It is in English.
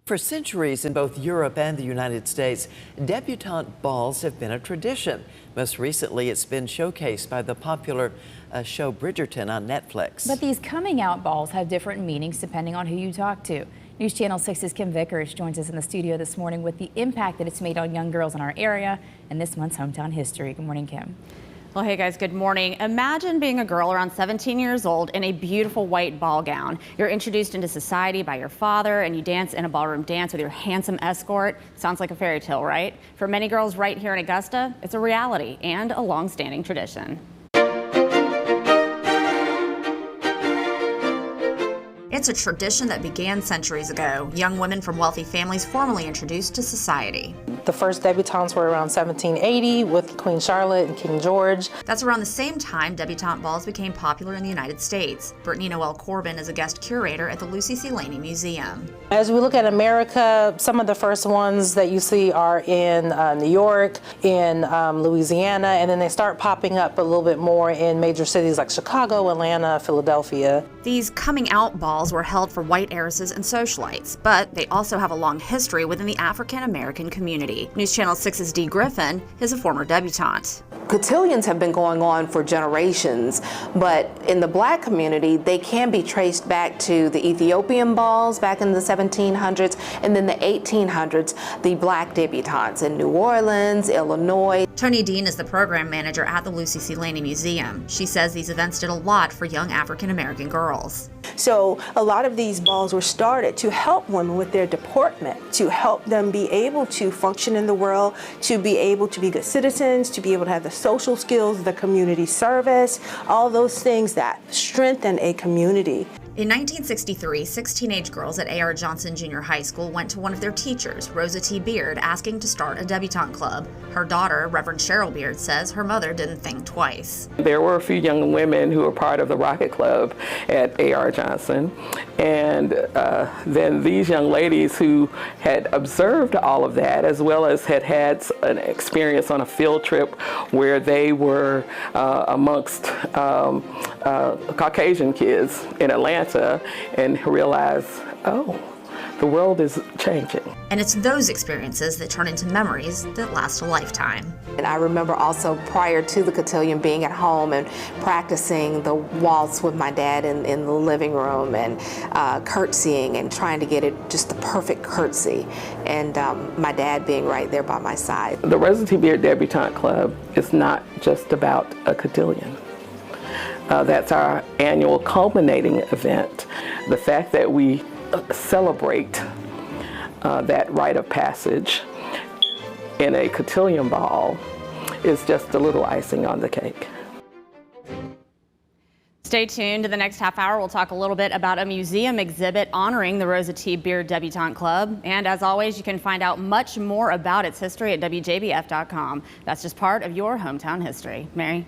For centuries in both Europe and the United States, debutante balls have been a tradition. Most recently, it's been showcased by the popular show Bridgerton on Netflix. But these coming out balls have different meanings depending on who you talk to. News Channel 6's Kim Vickers joins us in the studio this morning with the impact that it's made on young girls in our area and this month's Hometown History. Good morning, Kim. Well, hey guys, good morning. Imagine being a girl around 17 years old in a beautiful white ball gown. You're introduced into society by your father and you dance in a ballroom dance with your handsome escort. Sounds like a fairy tale, right? For many girls right here in Augusta, it's a reality and a long-standing tradition. It's a tradition that began centuries ago. Young women from wealthy families formally introduced to society. The first debutantes were around 1780 with Queen Charlotte and King George. That's around the same time debutante balls became popular in the United States. Brittany Noel Corbin is a guest curator at the Lucy C. Laney Museum. As we look at America, some of the first ones that you see are in New York, in Louisiana, and then they start popping up a little bit more in major cities like Chicago, Atlanta, Philadelphia. These coming out balls were held for white heiresses and socialites, but they also have a long history within the African American community. News Channel 6's Dee Griffin is a former debutante. Cotillions have been going on for generations, but in the black community, they can be traced back to the Ethiopian balls back in the 1700s, and then the 1800s, the black debutantes in New Orleans, Illinois. Tony Dean is the program manager at the Lucy C. Laney Museum. She says these events did a lot for young African American girls. So a lot of these balls were started to help women with their deportment, to help them be able to function in the world, to be able to be good citizens, to be able to have the social skills, the community service, all those things that strengthen a community. In 1963, 6 teenage girls at A.R. Johnson Junior High School went to one of their teachers, Rosa T. Beard, asking to start a debutante club. Her daughter, Reverend Cheryl Beard, says her mother didn't think twice. There were a few young women who were part of the Rocket Club at A.R. Johnson, and then these young ladies who had observed all of that, as well as had had an experience on a field trip where they were amongst Caucasian kids in Atlanta, and realize, oh, the world is changing. And it's those experiences that turn into memories that last a lifetime. And I remember also prior to the cotillion being at home and practicing the waltz with my dad in the living room and curtsying and trying to get it just the perfect curtsy, and my dad being right there by my side. The Rosa T. Beard Debutante Club is not just about a cotillion. That's our annual culminating event. The fact that we celebrate that rite of passage in a cotillion ball is just a little icing on the cake. Stay tuned. To the next half hour, we'll talk a little bit about a museum exhibit honoring the Rosa T. Beard Debutante Club. And as always, you can find out much more about its history at WJBF.com. That's just part of your hometown history. Mary?